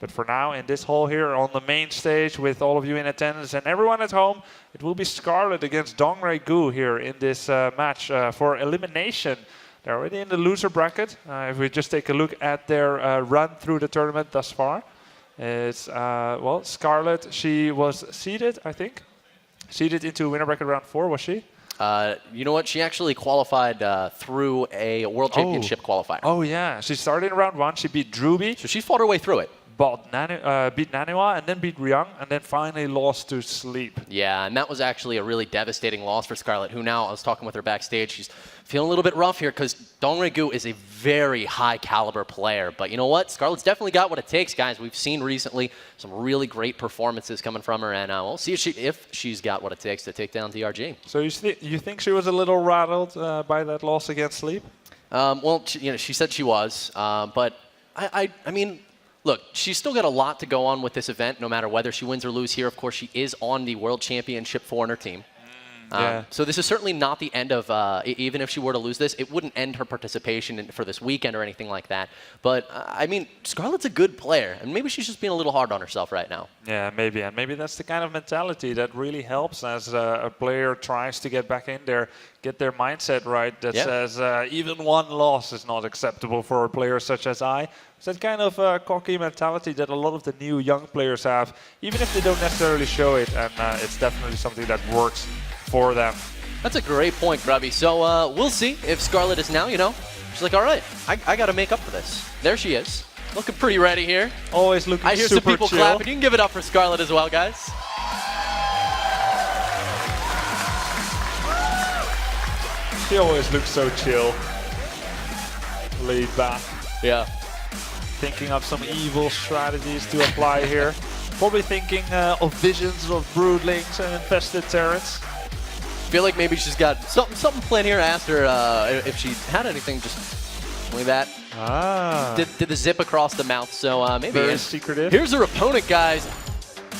But for now, in this hall here on the main stage with all of you in attendance and everyone at home, it will be Scarlett against Dongraegu here in this match for elimination. They're already in the loser bracket. If we just take a look at their run through the tournament thus far, it's, well, Scarlett, she was seeded, I think. Seeded into winner bracket round 4, was she? You know what? She actually qualified through a World Championship qualifier. Oh, yeah. She started in round 1. She beat Druby. So she fought her way through it. Beat Naniwa and then beat Ryung and then finally lost to Sleep. Yeah, and that was actually a really devastating loss for Scarlett, who now, I was talking with her backstage, she's feeling a little bit rough here because Dongraegu is a very high caliber player. But you know what? Scarlett's definitely got what it takes, guys. We've seen recently some really great performances coming from her, and we'll see if she's got what it takes to take down DRG. So you think she was a little rattled by that loss against Sleep? Well, she said she was, but I mean, look, she's still got a lot to go on with this event, no matter whether she wins or loses here. Of course, she is on the World Championship foreigner team. Yeah. So this is certainly not the end of, even if she were to lose this, it wouldn't end her participation for this weekend or anything like that. But, I mean, Scarlett's a good player, and maybe she's just being a little hard on herself right now. Yeah, maybe. And maybe that's the kind of mentality that really helps as a player tries to get back in there, get their mindset right, that says even one loss is not acceptable for a player such as I. It's that kind of cocky mentality that a lot of the new young players have, even if they don't necessarily show it, and it's definitely something that works for them. That's a great point, Grubby. So we'll see if Scarlett is now, she's like, all right, I got to make up for this. There she is, looking pretty ready here. Always looking super chill. I hear some people clapping. You can give it up for Scarlett as well, guys. She always looks so chill, laid back. Yeah. Thinking of some evil strategies to apply here. Probably thinking of visions of broodlings and infested terrans. Feel like maybe she's got something planned here. I asked her if she had anything, just like that. Did the zip across the mouth, so maybe. Very secretive. Here's her opponent, guys.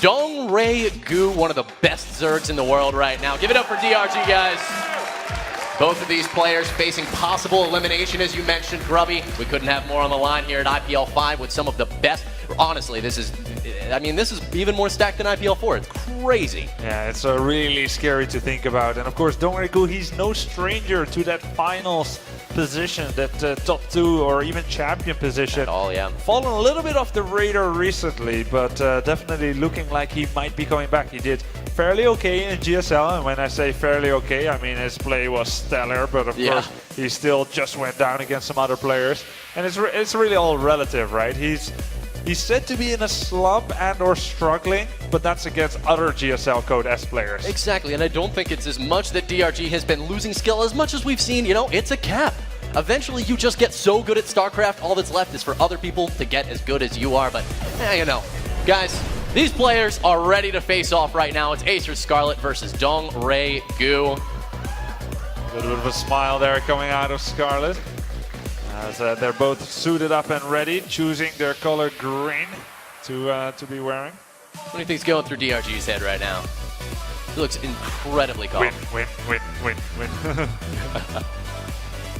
Dongraegu, one of the best Zergs in the world right now. Give it up for DRG, guys. Both of these players facing possible elimination, as you mentioned, Grubby. We couldn't have more on the line here at IPL 5 with some of the best. Honestly, this is even more stacked than IPL 4. It's crazy. Yeah, it's really scary to think about. And of course, Dongraegu, he's no stranger to that finals position, that top 2 or even champion position. At all, yeah. Fallen a little bit off the radar recently, but definitely looking like he might be coming back. He did fairly okay in GSL, and when I say fairly okay, I mean his play was stellar, but of course he still just went down against some other players. And it's really all relative, right? He's said to be in a slump and or struggling, but that's against other GSL Code S players. Exactly, and I don't think it's as much that DRG has been losing skill as much as we've seen, it's a cap. Eventually you just get so good at StarCraft, all that's left is for other people to get as good as you are, but guys, these players are ready to face off right now. It's Acer Scarlett versus Dongraegu. A little bit of a smile there coming out of Scarlett. As they're both suited up and ready, choosing their color green to be wearing. What do you think's going through DRG's head right now? He looks incredibly calm. Win.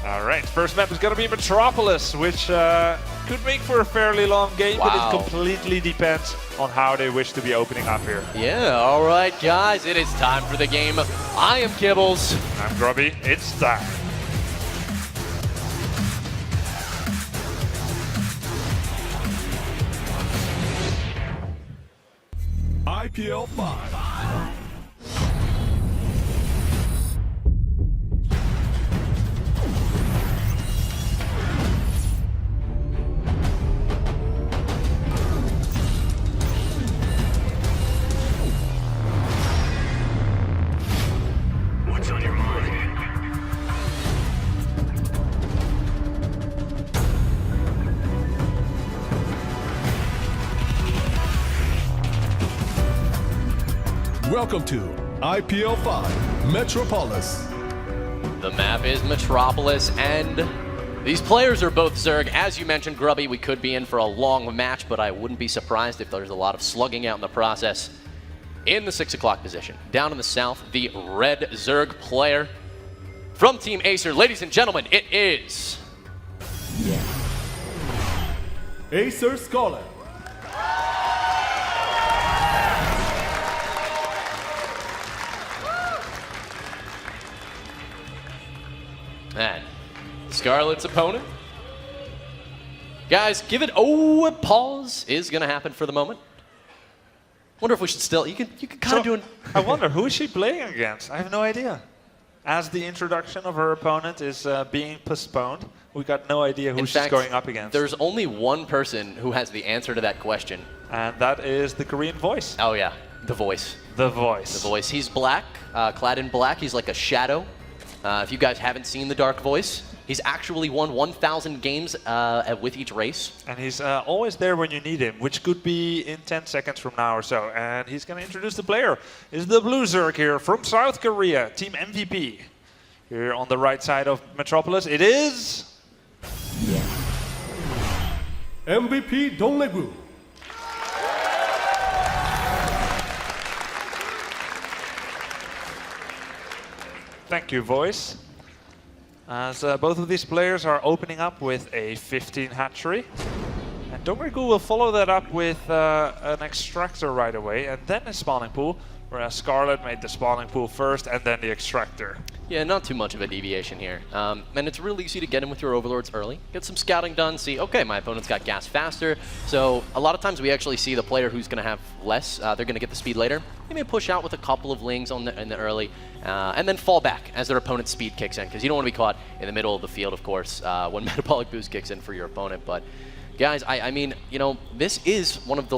All right, first map is going to be Metropolis, which could make for a fairly long game, but it completely depends on how they wish to be opening up here. Yeah, all right, guys, it is time for the game. I am Kibbles. I'm Grubby. It's time. IPL 5. What's on your mind? Welcome to IPL 5 Metropolis. The map is Metropolis, and these players are both Zerg. As you mentioned, Grubby, we could be in for a long match, but I wouldn't be surprised if there's a lot of slugging out in the process. In the 6 o'clock position, down in the south, the red Zerg player from Team Acer. Ladies and gentlemen, it is... Acer Scarlett. Scarlett's opponent. Guys, give it. Oh, a pause is going to happen for the moment. Wonder if we should still. You can kind of do an. I wonder who is she playing against. I have no idea. As the introduction of her opponent is being postponed, we got no idea who she's going up against. There's only one person who has the answer to that question, and that is the Korean voice. Oh yeah, the voice. The voice. The voice. He's black, clad in black. He's like a shadow. If you guys haven't seen the Dark Voice, he's actually won 1,000 games with each race. And he's always there when you need him, which could be in 10 seconds from now or so. And he's going to introduce the player. Is the blue ZvZ here from South Korea, Team MVP. Here on the right side of Metropolis, it is... MVP Dongraegu. Thank you, voice. As both of these players are opening up with a 15 hatchery. And Dongraegu will follow that up with an extractor right away, and then a spawning pool, whereas Scarlett made the spawning pool first and then the extractor. Yeah, not too much of a deviation here. And it's really easy to get in with your overlords early. Get some scouting done, see, okay, my opponent's got gas faster. So a lot of times we actually see the player who's going to have less, they're going to get the speed later. They may push out with a couple of lings in the early, and then fall back as their opponent's speed kicks in, because you don't want to be caught in the middle of the field, of course, when metabolic boost kicks in for your opponent. But guys, I mean, you know, this is one of the,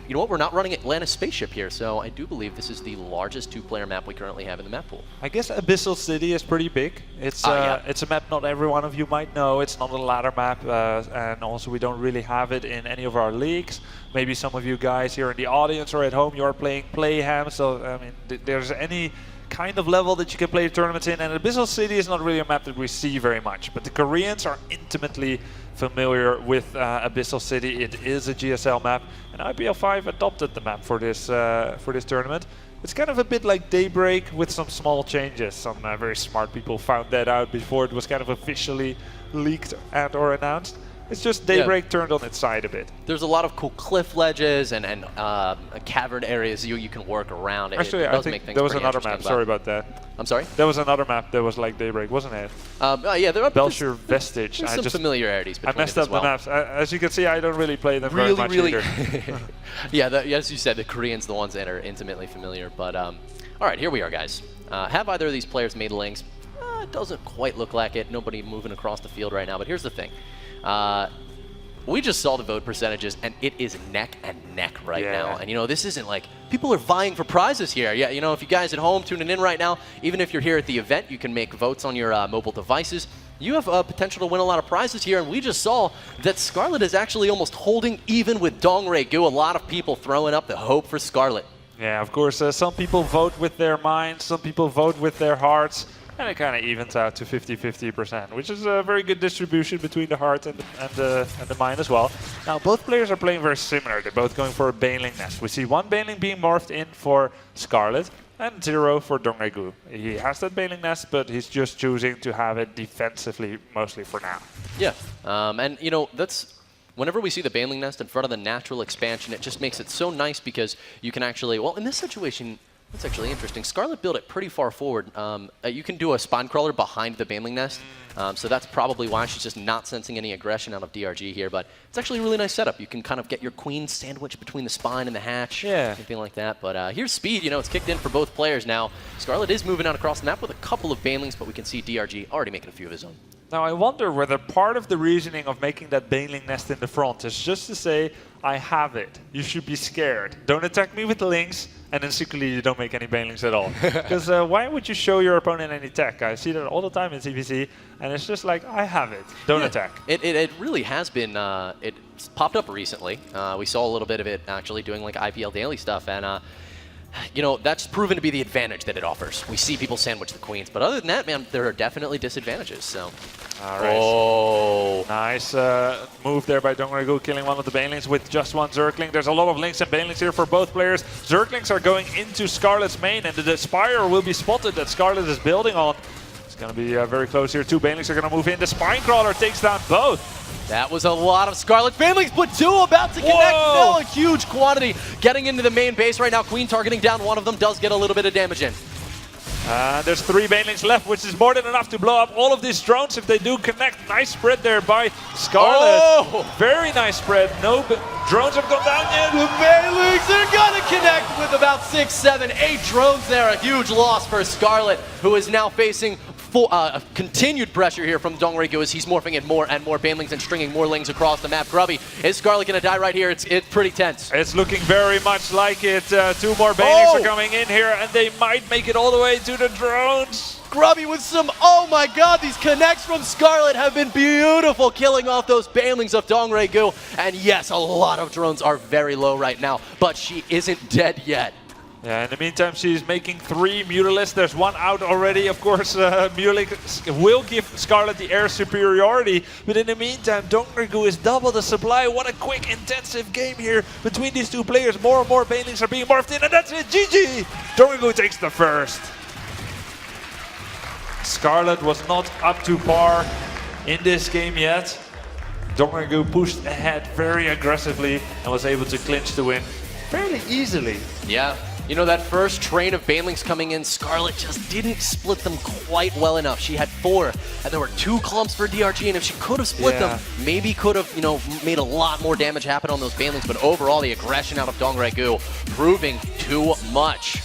you know what, we're not running Atlantis Spaceship here, so I do believe this is the largest two-player map we currently have in the map pool. I guess Abyssal City is pretty big. It's it's a map not every one of you might know. It's not a ladder map, and also we don't really have it in any of our leagues. Maybe some of you guys here in the audience or at home, you are playing Playham, so I mean, there's any kind of level that you can play tournaments in, and Abyssal City is not really a map that we see very much, but the Koreans are intimately familiar with Abyssal City. It is a GSL map, and IPL 5 adopted the map for this tournament. It's kind of a bit like Daybreak with some small changes. Some very smart people found that out before it was kind of officially leaked and or announced. It's just Daybreak turned on its side a bit. There's a lot of cool cliff ledges and cavern areas you can work around. Actually, it I does think make things there was pretty another map. interesting, Sorry about that. I'm sorry? There was another map that was like Daybreak, wasn't it? Yeah, there are Belcher Vestige. There's some familiarities between I messed it as up well. the maps. As you can see, I don't really play them very much either. Yeah, as you said, the Koreans, the ones that are intimately familiar. But all right, here we are, guys. Have either of these players made links? It doesn't quite look like it. Nobody moving across the field right now. But here's the thing. We just saw the vote percentages, and it is neck and neck right now. And, you know, this isn't like people are vying for prizes here. Yeah, you know, if you guys at home tuning in right now, even if you're here at the event, you can make votes on your mobile devices. You have potential to win a lot of prizes here, and we just saw that Scarlett is actually almost holding even with Dongraegu. A lot of people throwing up the hope for Scarlett. Yeah, of course, some people vote with their minds, some people vote with their hearts. And it kind of evens out to 50-50%, which is a very good distribution between the heart and the mind as well. Now, both players are playing very similar. They're both going for a Baneling Nest. We see one Baneling being morphed in for Scarlett and 0 for Dongraegu. He has that Baneling Nest, but he's just choosing to have it defensively mostly for now. Yeah, and you know, that's whenever we see the Baneling Nest in front of the natural expansion, it just makes it so nice because you can actually, well, in this situation, that's actually interesting. Scarlett built it pretty far forward. You can do a spine crawler behind the Baneling Nest, so that's probably why she's just not sensing any aggression out of DRG here, but it's actually a really nice setup. You can kind of get your queen sandwiched between the spine and the hatch, anything like that. But here's speed. You know, it's kicked in for both players now. Scarlett is moving out across the map with a couple of Banelings, but we can see DRG already making a few of his own. Now, I wonder whether part of the reasoning of making that Baneling Nest in the front is just to say, I have it. You should be scared. Don't attack me with the links, and then secretly you don't make any Banelings at all. Because why would you show your opponent any tech? I see that all the time in ZvZ, and it's just like, I have it. Don't attack. It really has been, it's popped up recently. We saw a little bit of it actually doing like IPL daily stuff, and you know, that's proven to be the advantage that it offers. We see people sandwich the queens, but other than that, man, there are definitely disadvantages. So, all right. Oh, nice move there by Dongraegu, killing one of the Banelings with just one Zergling. There's a lot of links and Banelings here for both players. Zerglings are going into Scarlett's main, and the Spire will be spotted that Scarlett is building on. It's going to be very close here. Two Banelings are going to move in. The Spine Crawler takes down both. that was a lot of Scarlett Banelings, but two about to connect. No, a huge quantity getting into the main base right now. Queen targeting down one of them does get a little bit of damage in. There's 3 banelings left, which is more than enough to blow up all of these drones if they do connect. Nice spread there by Scarlett. Oh! Very nice spread. No drones have gone down yet. The banelings are gonna connect with about 6, 7, 8 drones there. A huge loss for Scarlett, who is now facing continued pressure here from Dongraegu as he's morphing in more and more banelings and stringing more lings across the map. Grubby, is Scarlett gonna die right here? It's pretty tense. It's looking very much like it. 2 more banelings are coming in here, and they might make it all the way to the drones. Grubby with some, oh my god, these connects from Scarlett have been beautiful, killing off those banelings of Dongraegu. And yes, a lot of drones are very low right now, but she isn't dead yet. Yeah, in the meantime, she's making 3 Mutalisks. There's 1 out already. Of course, Mutalisk will give Scarlett the air superiority. But in the meantime, Dongraegu is double the supply. What a quick, intensive game here between these 2 players. More and more banelings are being morphed in, and that's it. GG! Dongraegu takes the first. Scarlett was not up to par in this game yet. Dongraegu pushed ahead very aggressively and was able to clinch the win fairly easily. Yeah. You know, that first train of banelings coming in, Scarlett just didn't split them quite well enough. She had 4, and there were 2 clumps for DRG, and if she could have split them, maybe could have, you know, made a lot more damage happen on those banelings. But overall, the aggression out of Dongraegu proving too much.